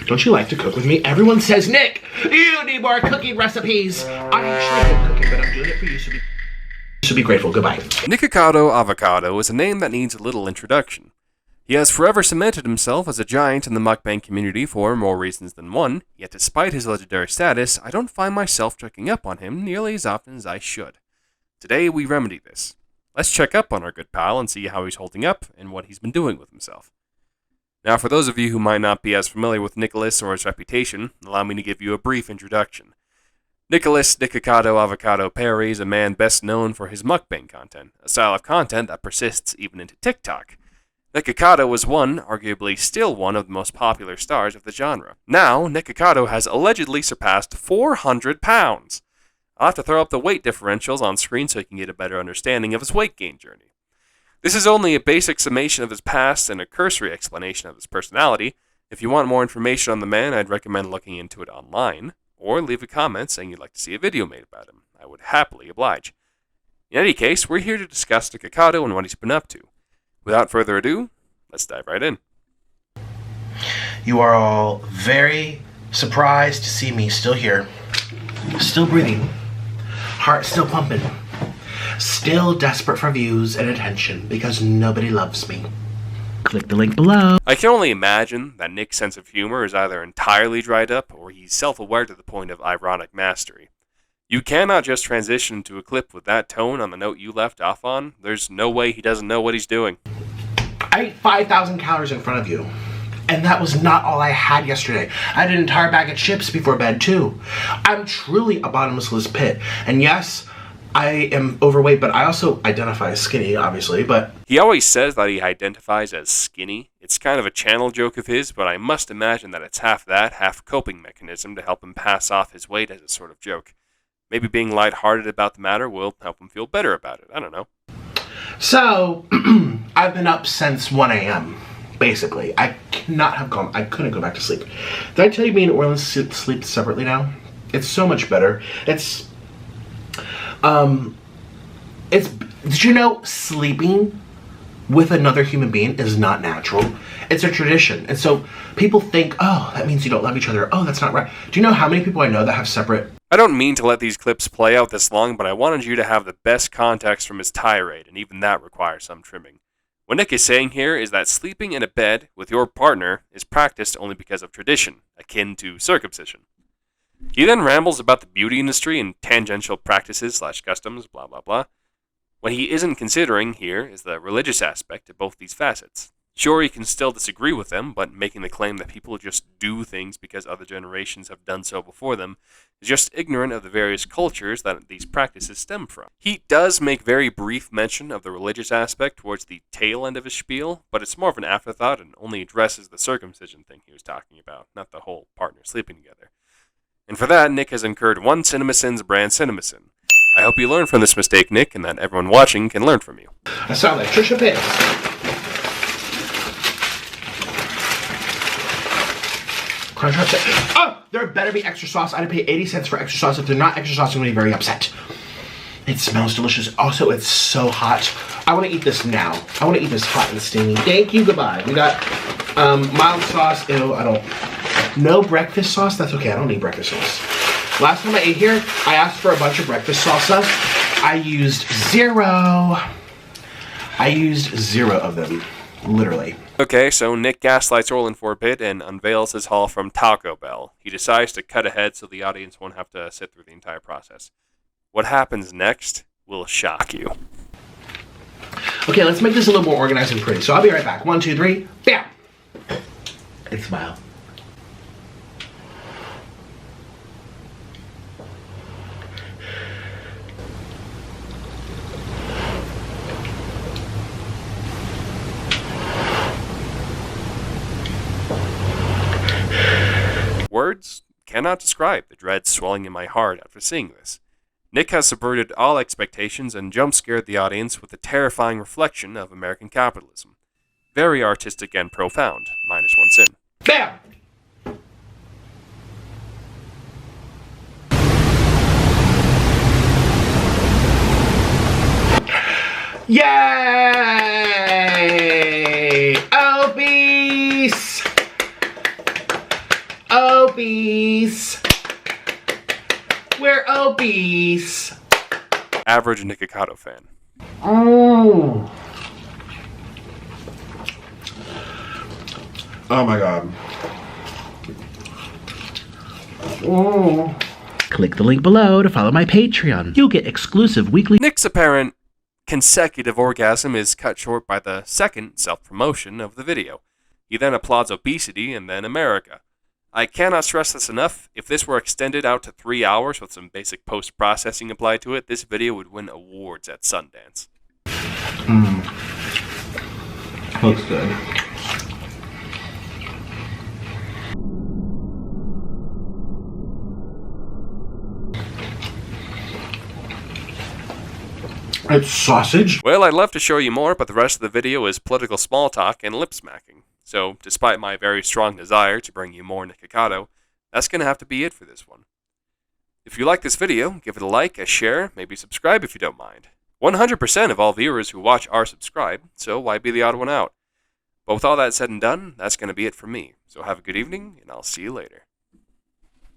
Don't you like to cook with me? Everyone says, Nick, you need more cooking recipes. I actually hate cooking, but I'm doing it for you, so be grateful. Goodbye. Nikocado Avocado is a name that needs little introduction. He has forever cemented himself as a giant in the mukbang community for more reasons than one, yet despite his legendary status, I don't find myself checking up on him nearly as often as I should. Today we remedy this. Let's check up on our good pal and see how he's holding up and what he's been doing with himself. Now, for those of you who might not be as familiar with Nicholas or his reputation, allow me to give you a brief introduction. Nicholas Nikocado Avocado Perry is a man best known for his mukbang content, a style of content that persists even into TikTok. Nikocado was arguably still one of the most popular stars of the genre. Now, Nikocado has allegedly surpassed 400 pounds. I'll have to throw up the weight differentials on screen so you can get a better understanding of his weight gain journey. This is only a basic summation of his past and a cursory explanation of his personality. If you want more information on the man, I'd recommend looking into it online, or leave a comment saying you'd like to see a video made about him. I would happily oblige. In any case, we're here to discuss Nikocado and what he's been up to. Without further ado, let's dive right in. You are all very surprised to see me still here, still breathing, heart still pumping, still desperate for views and attention because nobody loves me. Click the link below. I can only imagine that Nick's sense of humor is either entirely dried up or he's self-aware to the point of ironic mastery. You cannot just transition into a clip with that tone on the note you left off on. There's no way he doesn't know what he's doing. I ate 5,000 calories in front of you. And that was not all I had yesterday. I had an entire bag of chips before bed too. I'm truly a bottomless pit. And yes, I am overweight, but I also identify as skinny, obviously, but... He always says that he identifies as skinny. It's kind of a channel joke of his, but I must imagine that it's half that, half coping mechanism to help him pass off his weight as a sort of joke. Maybe being lighthearted about the matter will help him feel better about it. I don't know. So, I've been up since 1 a.m., basically. I couldn't go back to sleep. Did I tell you me and Orlin sleep separately now? It's so much better. Did you know sleeping with another human being is not natural? It's a tradition. And so people think, oh, that means you don't love each other. Oh, that's not right. Do you know how many people I know that have separate... I don't mean to let these clips play out this long, but I wanted you to have the best context from his tirade, and even that requires some trimming. What Nick is saying here is that sleeping in a bed with your partner is practiced only because of tradition, akin to circumcision. He then rambles about the beauty industry and tangential practices / customs, blah blah blah. What he isn't considering here is the religious aspect of both these facets. Sure, he can still disagree with them, but making the claim that people just do things because other generations have done so before them is just ignorant of the various cultures that these practices stem from. He does make very brief mention of the religious aspect towards the tail end of his spiel, but it's more of an afterthought and only addresses the circumcision thing he was talking about, not the whole partner sleeping together. And for that, Nick has incurred one CinemaSins brand CinemaSin. I hope you learn from this mistake, Nick, and that everyone watching can learn from you. I sound like Trisha Paytas. Crunch. Oh, there better be extra sauce. I'd pay 80 cents for extra sauce. If they're not extra sauce, I'm going to be very upset. It smells delicious. Also, it's so hot. I want to eat this now. I want to eat this hot and steamy. Thank you. Goodbye. We got mild sauce. Ew, no breakfast sauce? That's okay. I don't need breakfast sauce. Last time I ate here, I asked for a bunch of breakfast salsa. I used zero of them. Literally. Okay, so Nick gaslights Orlin for a bit and unveils his haul from Taco Bell. He decides to cut ahead so the audience won't have to sit through the entire process. What happens next will shock you. Okay, let's make this a little more organized and pretty. So I'll be right back. 1, 2, 3, bam! And smile. Words cannot describe the dread swelling in my heart after seeing this. Nick has subverted all expectations and jump-scared the audience with a terrifying reflection of American capitalism. Very artistic and profound, minus one sin. Bam! Yay! Obese! obese. We're obese. Average Nikocado fan. Oh. Oh my god. Oh. Click the link below to follow my Patreon. You'll get exclusive weekly... Nick's apparent consecutive orgasm is cut short by the second self-promotion of the video. He then applauds obesity and then America. I cannot stress this enough. If this were extended out to 3 hours with some basic post-processing applied to it, this video would win awards at Sundance. Looks good. It's sausage. Well, I'd love to show you more, but the rest of the video is political small talk and lip smacking. So, despite my very strong desire to bring you more Nikocado, that's going to have to be it for this one. If you like this video, give it a like, a share, maybe subscribe if you don't mind. 100% of all viewers who watch are subscribed, so why be the odd one out? But with all that said and done, that's going to be it for me. So have a good evening, and I'll see you later.